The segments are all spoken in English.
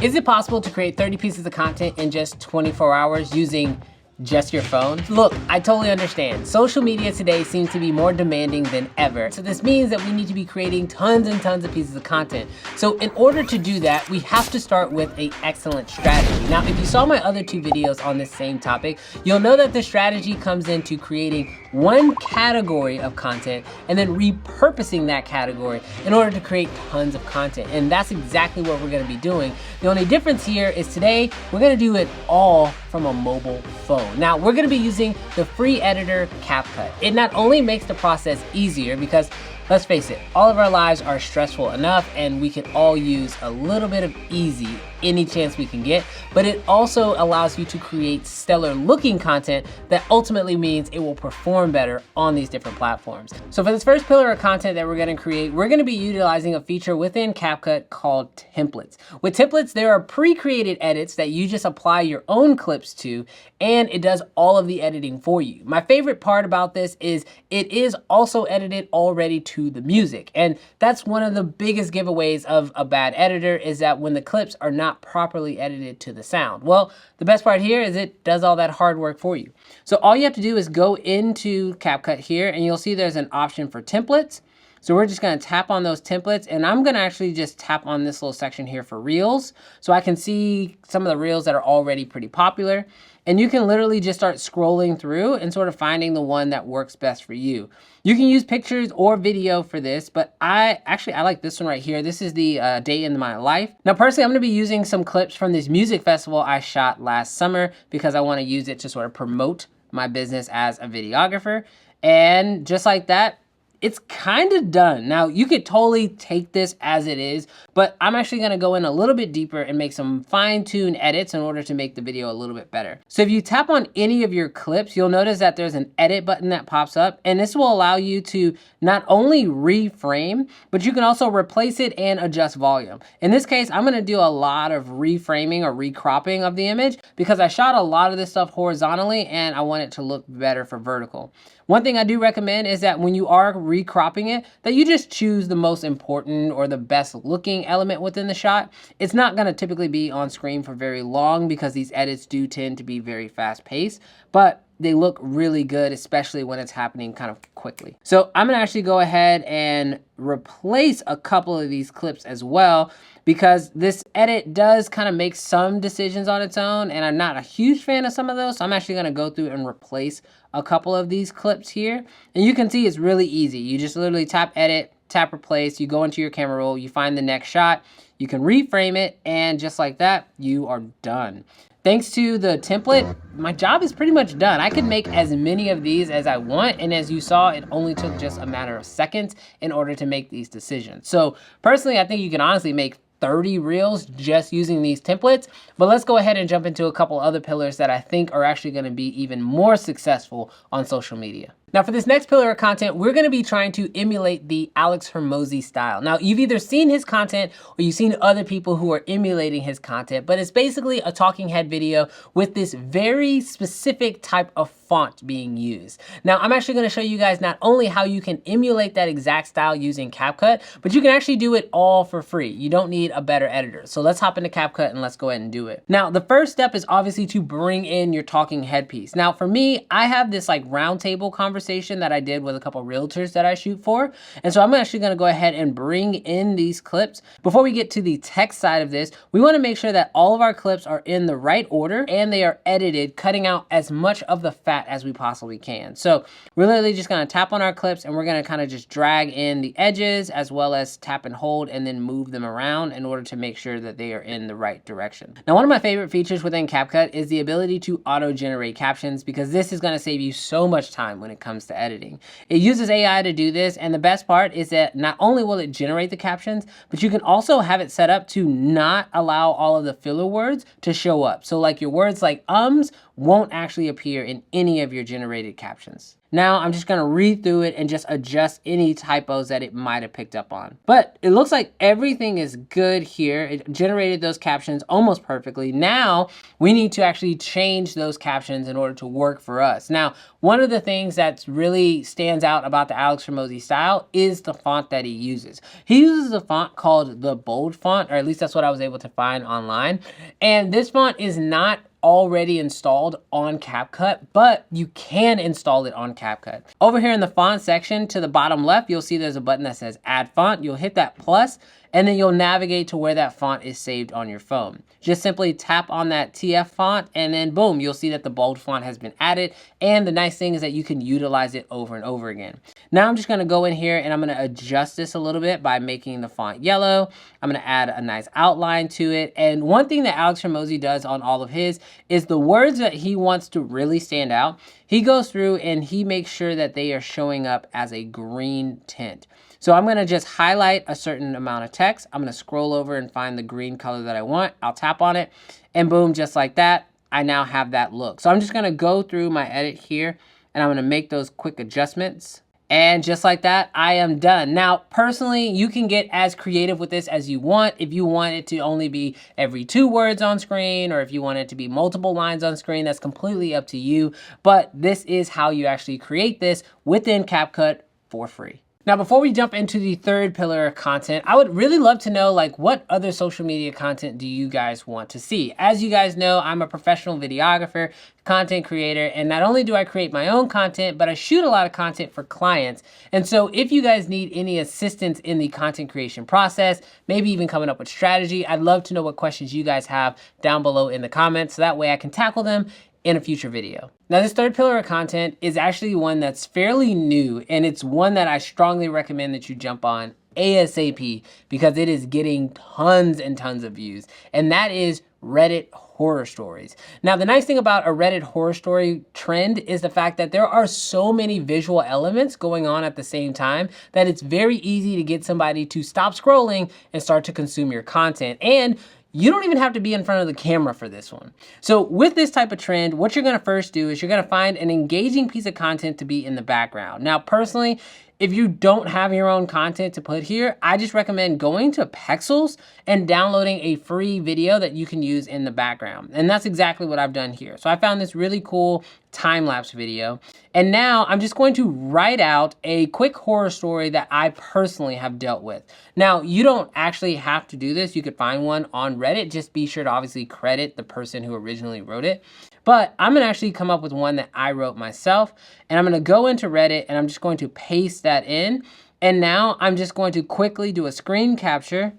Is it possible to create 30 pieces of content in just 24 hours using just your phone? Look, I totally understand. Social media today seems to be more demanding than ever. So this means that we need to be creating tons and tons of pieces of content. So in order to do that, we have to start with an excellent strategy. Now, if you saw my other two videos on this same topic, you'll know that the strategy comes into creating one category of content and then repurposing that category in order to create tons of content. And that's exactly what we're gonna be doing. The only difference here is today, we're gonna do it all from a mobile phone. Now, we're gonna be using the free editor CapCut. It not only makes the process easier because, let's face it, all of our lives are stressful enough and we can all use a little bit of easy any chance we can get, but it also allows you to create stellar looking content that ultimately means it will perform better on these different platforms. So for this first pillar of content that we're gonna create, we're gonna be utilizing a feature within CapCut called templates. With templates, there are pre-created edits that you just apply your own clips to, and it does all of the editing for you. My favorite part about this is it is also edited already to the music. And that's one of the biggest giveaways of a bad editor, is that when the clips are not properly edited to the sound. Well, the best part here is it does all that hard work for you. So all you have to do is go into CapCut here and you'll see there's an option for templates. So we're just gonna tap on those templates, and I'm gonna actually just tap on this little section here for reels. So I can see some of the reels that are already pretty popular. And you can literally just start scrolling through and sort of finding the one that works best for you. You can use pictures or video for this, but I like this one right here. This is the day in my life. Now, personally, I'm gonna be using some clips from this music festival I shot last summer because I wanna use it to sort of promote my business as a videographer. And just like that, it's kind of done. Now, you could totally take this as it is, but I'm actually gonna go in a little bit deeper and make some fine-tuned edits in order to make the video a little bit better. So if you tap on any of your clips, you'll notice that there's an edit button that pops up, and this will allow you to not only reframe, but you can also replace it and adjust volume. In this case, I'm gonna do a lot of reframing or recropping of the image because I shot a lot of this stuff horizontally and I want it to look better for vertical. One thing I do recommend is that when you are recropping it, that you just choose the most important or the best looking element within the shot. It's not gonna typically be on screen for very long because these edits do tend to be very fast paced, but they look really good, especially when it's happening kind of quickly. So I'm gonna actually go ahead and replace a couple of these clips as well, because this edit does kind of make some decisions on its own, and I'm not a huge fan of some of those. So I'm actually gonna go through and replace a couple of these clips here. And you can see it's really easy. You just literally tap edit, tap replace, you go into your camera roll, you find the next shot, you can reframe it, and just like that, you are done. Thanks to the template, my job is pretty much done. I could make as many of these as I want, and as you saw, it only took just a matter of seconds in order to make these decisions. So personally, I think you can honestly make 30 reels just using these templates, but let's go ahead and jump into a couple other pillars that I think are actually gonna be even more successful on social media. Now for this next pillar of content, we're gonna be trying to emulate the Alex Hormozi style. Now you've either seen his content or you've seen other people who are emulating his content, but it's basically a talking head video with this very specific type of font being used. Now I'm actually gonna show you guys not only how you can emulate that exact style using CapCut, but you can actually do it all for free. You don't need a better editor. So let's hop into CapCut and let's go ahead and do it. Now the first step is obviously to bring in your talking head piece. Now for me, I have this like round table conversation that I did with a couple realtors that I shoot for. And so I'm actually gonna go ahead and bring in these clips. Before we get to the text side of this, we wanna make sure that all of our clips are in the right order and they are edited, cutting out as much of the fat as we possibly can. So we're literally just gonna tap on our clips and we're gonna kind of just drag in the edges as well as tap and hold and then move them around in order to make sure that they are in the right direction. Now, one of my favorite features within CapCut is the ability to auto-generate captions, because this is gonna save you so much time when it comes to editing. It uses AI to do this, and the best part is that not only will it generate the captions, but you can also have it set up to not allow all of the filler words to show up. So like your words like ums won't actually appear in any of your generated captions. Now I'm just gonna read through it and just adjust any typos that it might have picked up on. But it looks like everything is good here. It generated those captions almost perfectly. Now we need to actually change those captions in order to work for us. Now, one of the things that really stands out about the Alex Hormozi style is the font that he uses. He uses a font called the Bold font, or at least that's what I was able to find online. And this font is not already installed on CapCut, but you can install it on CapCut. Over here in the font section to the bottom left, you'll see there's a button that says add font. You'll hit that plus, and then you'll navigate to where that font is saved on your phone. Just simply tap on that TF font, and then boom, you'll see that the bold font has been added. And the nice thing is that you can utilize it over and over again. Now I'm just gonna go in here and I'm gonna adjust this a little bit by making the font yellow. I'm gonna add a nice outline to it. And one thing that Alex Hormozi does on all of his is the words that he wants to really stand out, he goes through and he makes sure that they are showing up as a green tint. So I'm gonna just highlight a certain amount of text. I'm gonna scroll over and find the green color that I want. I'll tap on it and boom, just like that, I now have that look. So I'm just gonna go through my edit here and I'm gonna make those quick adjustments. And just like that, I am done. Now, personally, you can get as creative with this as you want. If you want it to only be every 2 words on screen, or if you want it to be multiple lines on screen, that's completely up to you. But this is how you actually create this within CapCut for free. Now, before we jump into the third pillar of content, I would really love to know, like, what other social media content do you guys want to see? As you guys know, I'm a professional videographer, content creator, and not only do I create my own content, but I shoot a lot of content for clients. And so if you guys need any assistance in the content creation process, maybe even coming up with strategy, I'd love to know what questions you guys have down below in the comments, so that way I can tackle them in a future video. Now, this third pillar of content is actually one that's fairly new, and it's one that I strongly recommend that you jump on ASAP because it is getting tons and tons of views, and that is Reddit horror stories. Now, the nice thing about a Reddit horror story trend is the fact that there are so many visual elements going on at the same time that it's very easy to get somebody to stop scrolling and start to consume your content. And you don't even have to be in front of the camera for this one. So with this type of trend, what you're gonna first do is you're gonna find an engaging piece of content to be in the background. Now, personally, if you don't have your own content to put here, I just recommend going to Pexels and downloading a free video that you can use in the background. And that's exactly what I've done here. So I found this really cool time-lapse video. And now I'm just going to write out a quick horror story that I personally have dealt with. Now, you don't actually have to do this. You could find one on Reddit. Just be sure to obviously credit the person who originally wrote it. But I'm gonna actually come up with one that I wrote myself, and I'm gonna go into Reddit and I'm just going to paste that in. And now I'm just going to quickly do a screen capture,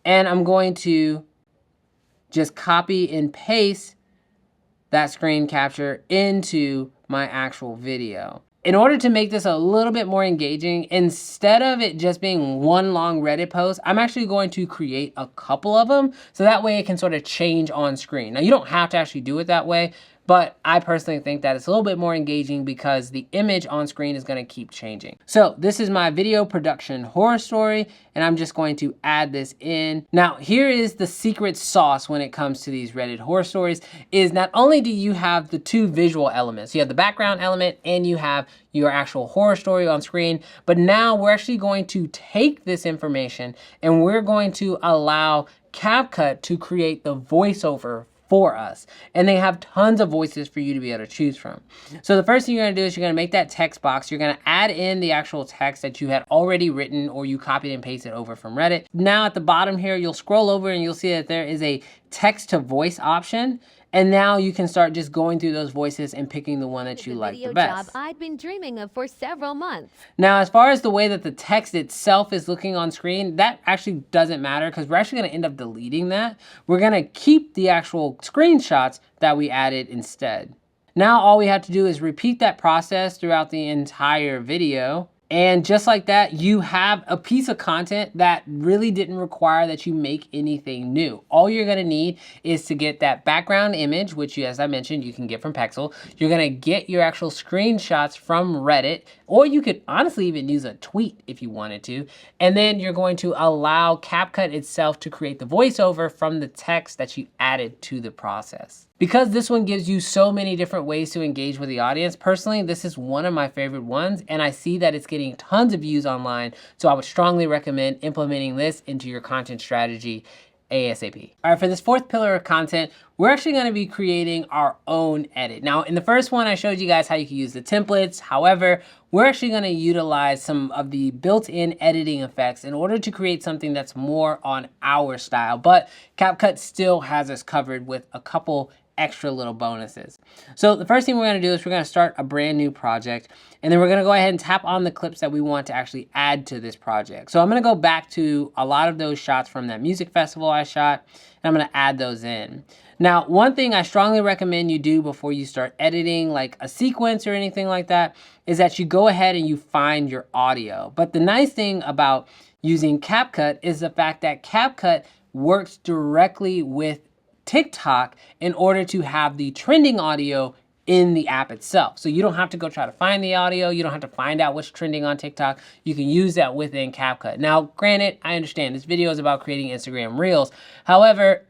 and I'm going to just copy and paste that screen capture into my actual video. In order to make this a little bit more engaging, instead of it just being one long Reddit post, I'm actually going to create a couple of them, so that way it can sort of change on screen. Now, you don't have to actually do it that way, but I personally think that it's a little bit more engaging because the image on screen is gonna keep changing. So this is my video production horror story, and I'm just going to add this in. Now, here is the secret sauce when it comes to these Reddit horror stories, is not only do you have the 2 visual elements, you have the background element and you have your actual horror story on screen, but now we're actually going to take this information and we're going to allow CapCut to create the voiceover for us. And they have tons of voices for you to be able to choose from. So the first thing you're gonna do is you're gonna make that text box. You're gonna add in the actual text that you had already written or you copied and pasted over from Reddit. Now at the bottom here, you'll scroll over and you'll see that there is a text to voice option. And now you can start just going through those voices and picking the one that you like the best. Job I'd been dreaming of for several months. Now, as far as the way that the text itself is looking on screen, that actually doesn't matter because we're actually gonna end up deleting that. We're gonna keep the actual screenshots that we added instead. Now, all we have to do is repeat that process throughout the entire video. And just like that, you have a piece of content that really didn't require that you make anything new. All you're gonna need is to get that background image, which, as I mentioned, you can get from Pexel. You're gonna get your actual screenshots from Reddit, or you could honestly even use a tweet if you wanted to. And then you're going to allow CapCut itself to create the voiceover from the text that you added to the process. Because this one gives you so many different ways to engage with the audience, personally, this is one of my favorite ones, and I see that it's getting tons of views online, so I would strongly recommend implementing this into your content strategy ASAP. All right, for this fourth pillar of content, we're actually gonna be creating our own edit. Now, in the first one, I showed you guys how you can use the templates. However, we're actually gonna utilize some of the built-in editing effects in order to create something that's more on our style, but CapCut still has us covered with a couple extra little bonuses. So the first thing we're gonna do is we're gonna start a brand new project, and then we're gonna go ahead and tap on the clips that we want to actually add to this project. So I'm gonna go back to a lot of those shots from that music festival I shot, and I'm gonna add those in. Now, one thing I strongly recommend you do before you start editing like a sequence or anything like that is that you go ahead and you find your audio. But the nice thing about using CapCut is the fact that CapCut works directly with TikTok in order to have the trending audio in the app itself. So you don't have to go try to find the audio. You don't have to find out what's trending on TikTok. You can use that within CapCut. Now, granted, I understand this video is about creating Instagram Reels. However,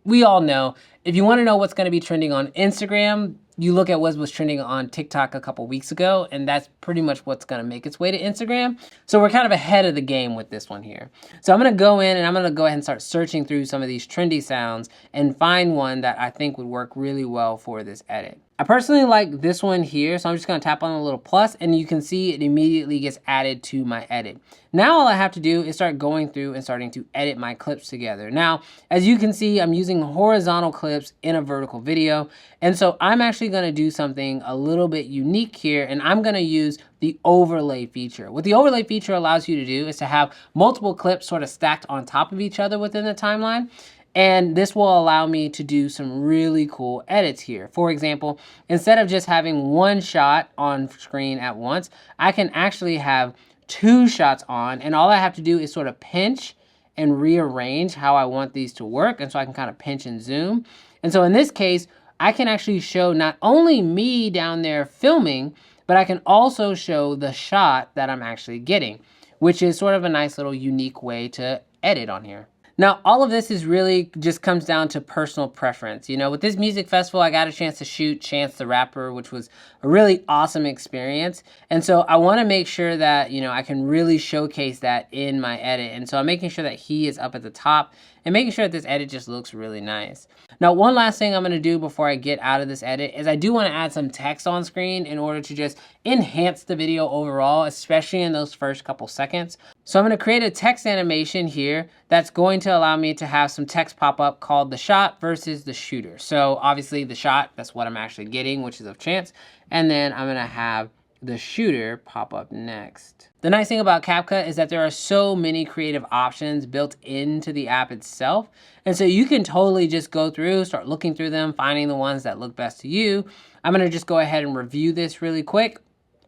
we all know if you want to know what's going to be trending on Instagram, you look at what was trending on TikTok a couple weeks ago, and that's pretty much what's gonna make its way to Instagram. So we're kind of ahead of the game with this one here. So I'm gonna go in and I'm gonna go ahead and start searching through some of these trendy sounds and find one that I think would work really well for this edit. I personally like this one here, so I'm just gonna tap on the little plus and you can see it immediately gets added to my edit. Now all I have to do is start going through and starting to edit my clips together. Now, as you can see, I'm using horizontal clips in a vertical video, and so I'm actually gonna do something a little bit unique here, and I'm gonna use the overlay feature. What the overlay feature allows you to do is to have multiple clips sort of stacked on top of each other within the timeline. And this will allow me to do some really cool edits here. For example, instead of just having one shot on screen at once, I can actually have two shots on, and all I have to do is sort of pinch and rearrange how I want these to work. And so I can kind of pinch and zoom. And so in this case, I can actually show not only me down there filming, but I can also show the shot that I'm actually getting, which is sort of a nice little unique way to edit on here. Now, all of this is really just comes down to personal preference. You know, with this music festival, I got a chance to shoot Chance the Rapper, which was a really awesome experience. And so I want to make sure that, you know, I can really showcase that in my edit. And so I'm making sure that he is up at the top and making sure that this edit just looks really nice. Now, one last thing I'm gonna do before I get out of this edit is I do wanna add some text on screen in order to just enhance the video overall, especially in those first couple seconds. So I'm gonna create a text animation here that's going to allow me to have some text pop up called the shot versus the shooter. So obviously the shot, that's what I'm actually getting, which is of Chance. And then I'm gonna have the shooter pop up next. The nice thing about CapCut is that there are so many creative options built into the app itself. And so you can totally just go through, start looking through them, finding the ones that look best to you. I'm gonna just go ahead and review this really quick.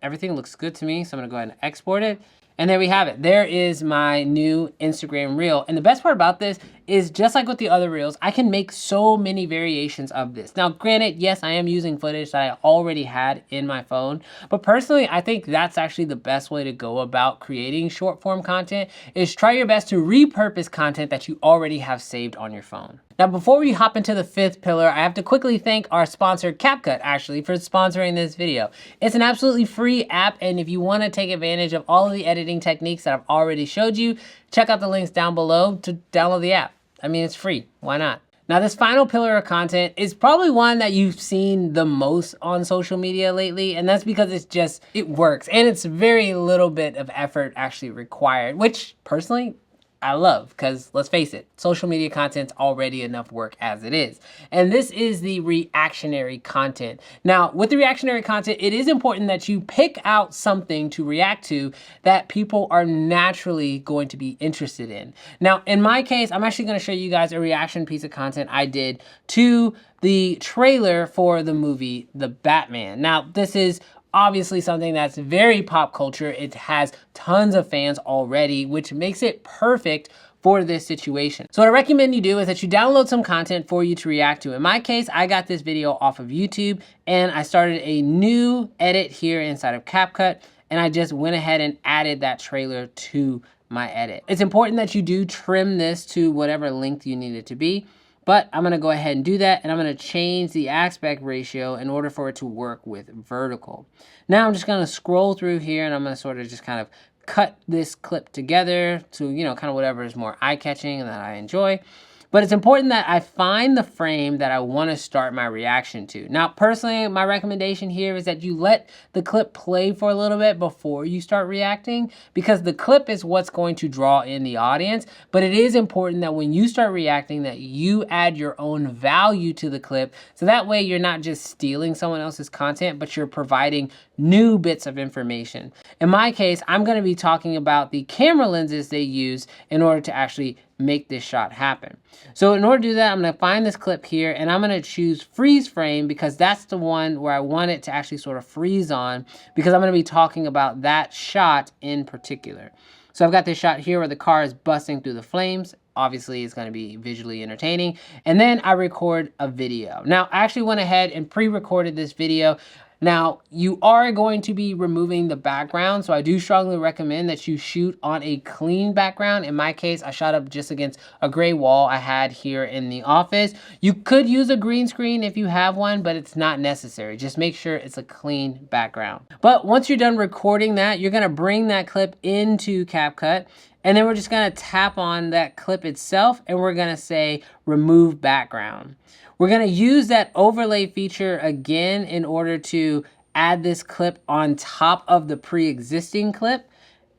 Everything looks good to me, so I'm gonna go ahead and export it. And there we have it. There is my new Instagram Reel. And the best part about this is just like with the other Reels, I can make so many variations of this. Now, granted, yes, I am using footage that I already had in my phone, but personally, I think that's actually the best way to go about creating short form content is try your best to repurpose content that you already have saved on your phone. Now, before we hop into the fifth pillar, I have to quickly thank our sponsor, CapCut, actually, for sponsoring this video. It's an absolutely free app, and if you want to take advantage of all of the editing techniques that I've already showed you, check out the links down below to download the app. I mean, it's free. Why not? Now, this final pillar of content is probably one that you've seen the most on social media lately, and that's because it works, and it's very little bit of effort actually required, which personally, I love, because let's face it, social media content's already enough work as it is. And this is the reactionary content. Now, with the reactionary content, it is important that you pick out something to react to that people are naturally going to be interested in. Now, in my case, I'm actually gonna show you guys a reaction piece of content I did to the trailer for the movie, The Batman. Now, this is obviously something that's very pop culture. It has tons of fans already, which makes it perfect for this situation. So what I recommend you do is that you download some content for you to react to. In my case, I got this video off of YouTube and I started a new edit here inside of CapCut, and I just went ahead and added that trailer to my edit. It's important that you do trim this to whatever length you need it to be. But I'm gonna go ahead and do that, and I'm gonna change the aspect ratio in order for it to work with vertical. Now I'm just gonna scroll through here, and I'm gonna sort of just kind of cut this clip together to, kind of whatever is more eye-catching and that I enjoy. But it's important that I find the frame that I want to start my reaction to. Now, personally, my recommendation here is that you let the clip play for a little bit before you start reacting, because the clip is what's going to draw in the audience. But it is important that when you start reacting that you add your own value to the clip, so that way you're not just stealing someone else's content, but you're providing new bits of information. In my case, I'm going to be talking about the camera lenses they use in order to actually make this shot happen. So in order to do that, I'm going to find this clip here, and I'm going to choose freeze frame, because that's the one where I want it to actually sort of freeze on, because I'm going to be talking about that shot in particular. So I've got this shot here where the car is busting through the flames. Obviously, it's going to be visually entertaining. And then I record a video. Now, I actually went ahead and pre-recorded this video. Now, you are going to be removing the background, so I do strongly recommend that you shoot on a clean background. In my case, I shot up just against a gray wall I had here in the office. You could use a green screen if you have one, but it's not necessary. Just make sure it's a clean background. But once you're done recording that, you're gonna bring that clip into CapCut, and then we're just gonna tap on that clip itself, and we're gonna say remove background. We're gonna use that overlay feature again in order to add this clip on top of the pre-existing clip.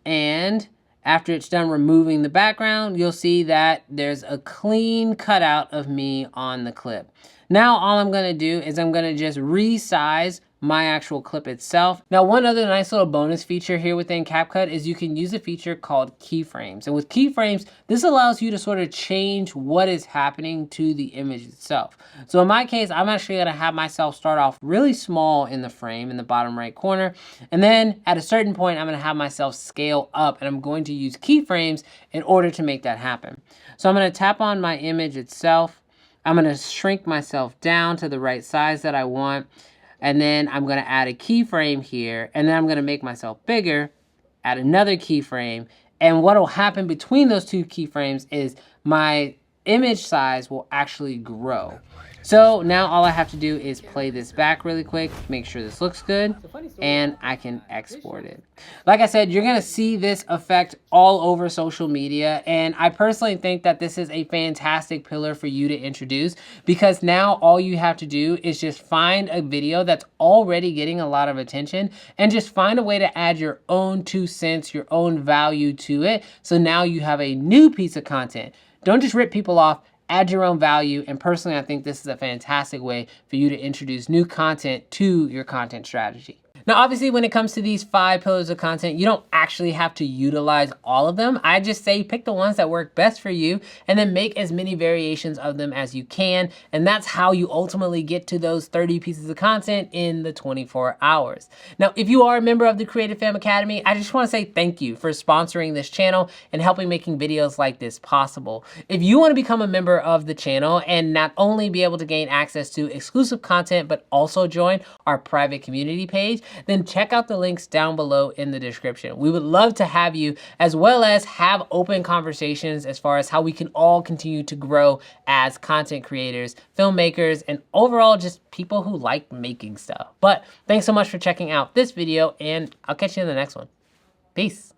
And after it's done removing the background, you'll see that there's a clean cutout of me on the clip. Now all I'm gonna do is I'm gonna just resize my actual clip itself. Now, one other nice little bonus feature here within CapCut is you can use a feature called keyframes. And with keyframes, this allows you to sort of change what is happening to the image itself. So in my case, I'm actually gonna have myself start off really small in the frame in the bottom right corner. And then at a certain point, I'm gonna have myself scale up, and I'm going to use keyframes in order to make that happen. So I'm gonna tap on my image itself. I'm gonna shrink myself down to the right size that I want. And then I'm gonna add a keyframe here, and then I'm gonna make myself bigger, add another keyframe, and what'll happen between those two keyframes is my image size will actually grow. So now all I have to do is play this back really quick, make sure this looks good, and I can export it. Like I said, you're gonna see this effect all over social media, and I personally think that this is a fantastic pillar for you to introduce, because now all you have to do is just find a video that's already getting a lot of attention and just find a way to add your own 2 cents, your own value to it. So now you have a new piece of content. Don't just rip people off, add your own value. And personally, I think this is a fantastic way for you to introduce new content to your content strategy. Now, obviously, when it comes to these 5 pillars of content, you don't actually have to utilize all of them. I just say pick the ones that work best for you and then make as many variations of them as you can. And that's how you ultimately get to those 30 pieces of content in the 24 hours. Now, if you are a member of the Creative Fam Academy, I just want to say thank you for sponsoring this channel and helping making videos like this possible. If you want to become a member of the channel and not only be able to gain access to exclusive content, but also join our private community page, then check out the links down below in the description. We would love to have you, as well as have open conversations as far as how we can all continue to grow as content creators, filmmakers, and overall just people who like making stuff. But thanks so much for checking out this video, and I'll catch you in the next one. Peace.